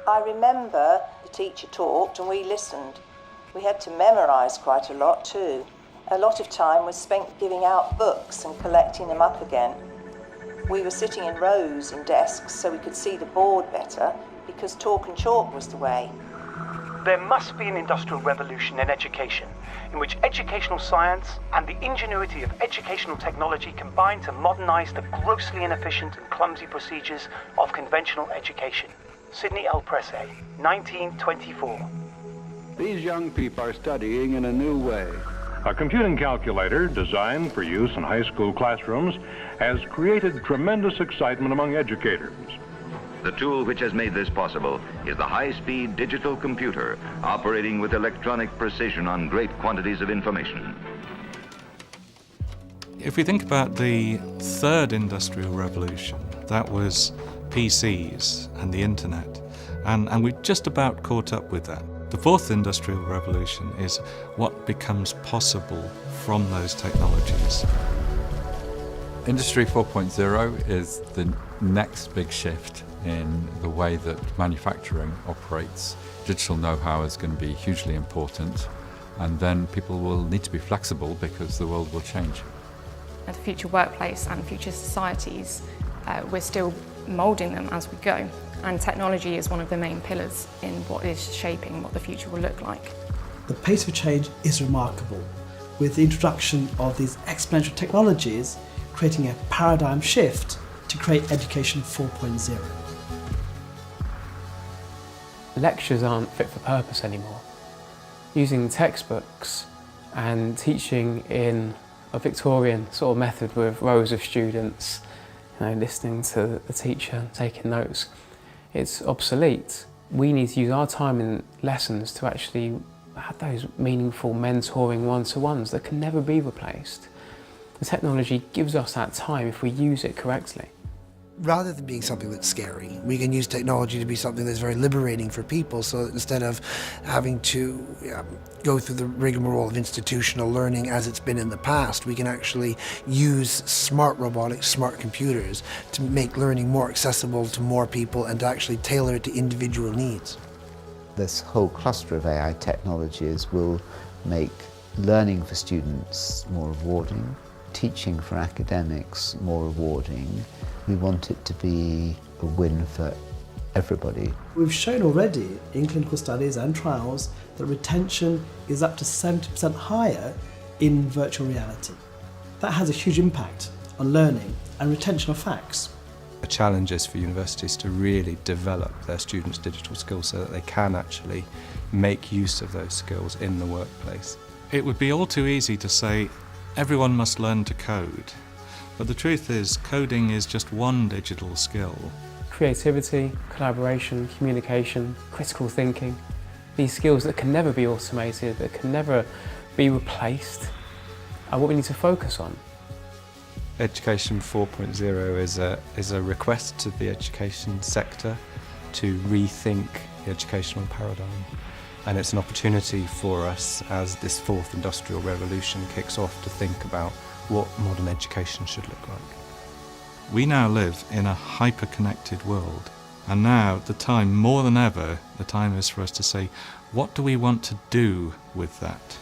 I remember the teacher talked and we listened. We had to memorise quite a lot too. A lot of time was spent giving out books and collecting them up again. We were sitting in rows in desks so we could see the board better because talk and chalk was the way. There must be an industrial revolution in education, in which educational science and the ingenuity of educational technology combine to modernise the grossly inefficient and clumsy procedures of conventional education. Sidney L. Pressey, 1924. These young people are studying in a new way. A computing calculator designed for use in high school classrooms has created tremendous excitement among educators. The tool which has made this possible is the high-speed digital computer operating with electronic precision on great quantities of information. If we think about the third industrial revolution, that was PCs and the internet, and we've just about caught up with that. The fourth industrial revolution is what becomes possible from those technologies. Industry 4.0 is the next big shift in the way that manufacturing operates. Digital know-how is going to be hugely important, and then people will need to be flexible because the world will change. The future workplace and future societies, we're still moulding them as we go, and technology is one of the main pillars in what is shaping what the future will look like. The pace of change is remarkable, with the introduction of these exponential technologies creating a paradigm shift to create Education 4.0. Lectures aren't fit for purpose anymore. Using textbooks and teaching in a Victorian sort of method with rows of students, listening to the teacher, taking notes, it's obsolete. We need to use our time in lessons to actually have those meaningful mentoring one-to-ones that can never be replaced. The technology gives us that time if we use it correctly. Rather than being something that's scary, we can use technology to be something that's very liberating for people, so that instead of having to go through the rigmarole of institutional learning as it's been in the past, we can actually use smart robotics, smart computers to make learning more accessible to more people and to actually tailor it to individual needs. This whole cluster of AI technologies will make learning for students more rewarding, teaching for academics more rewarding. We want it to be a win for everybody. We've shown already in clinical studies and trials that retention is up to 70% higher in virtual reality. That has a huge impact on learning and retention of facts. The challenge is for universities to really develop their students' digital skills so that they can actually make use of those skills in the workplace. It would be all too easy to say everyone must learn to code. But the truth is, coding is just one digital skill. Creativity, collaboration, communication, critical thinking, these skills that can never be automated, that can never be replaced, are what we need to focus on. Education 4.0 is a request to the education sector to rethink the educational paradigm. And it's an opportunity for us as this fourth industrial revolution kicks off to think about what modern education should look like. We now live in a hyper-connected world, and now the time, more than ever, the time is for us to say, what do we want to do with that?